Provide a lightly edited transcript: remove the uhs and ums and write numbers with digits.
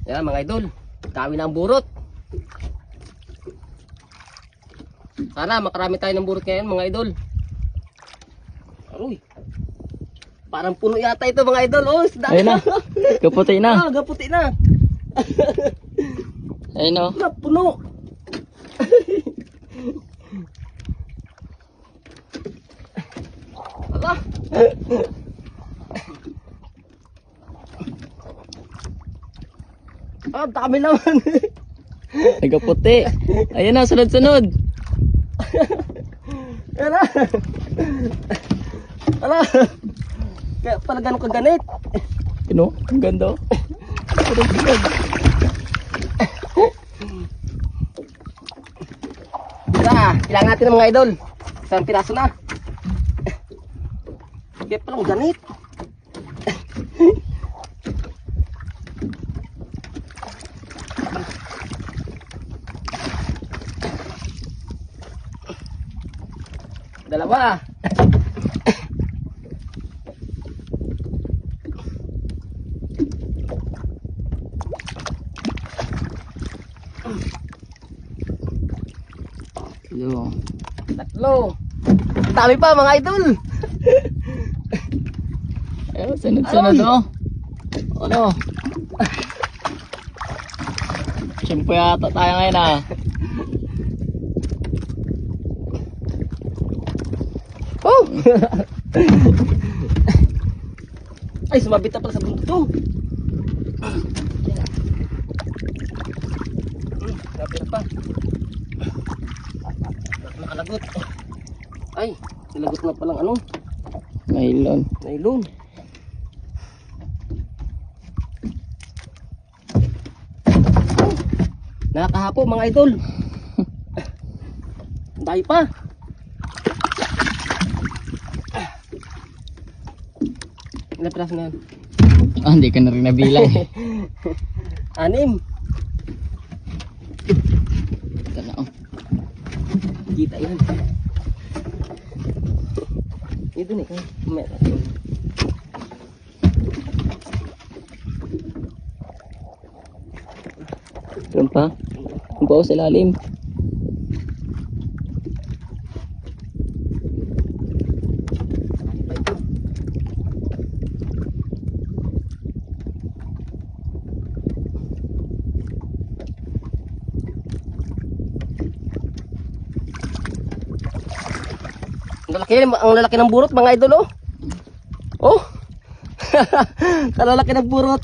Yan mga idol, dami na ang burot. Sana makarami tayo ng burot ngayon mga idol. Uy, parang puno yata ito mga idol. Oh, Ayun na, kaputi na. Ah, gaputi na. Ayun o. Na, puno. Ala. Ah, dami naman. Nagkaputi. Ayun na, sunod-sunod. Yan na. Ala. Kaya pala ganun kaganit. Ano? Ang ganda. Sunod-sunod. Kailangan natin ng mga idol. Isang piraso na. Kaya palang ganit. Dalawa. Yo. Tatlo. Dami pa mga idol. Ayun, sunod-sunod o. Ano? Siyempre yata tayo ngayon ah. Oh! Ay, sumabit na pala sa bundok to. Grabe na pa. Nakalagot. Ay, nilagot na palang ano? Nylon. Nailon. Nakakahapo mga idol. Dahil pa. Ilan piraso na yan? Ah, hindi ka na rin nabilang. 6. Ito na oh. Kita yan. Ito nih kan. Meron pa? Ang bawa sa ilalim. Ang lalaki ng burot mga idol oh. Oh. Kalalaki ng burot.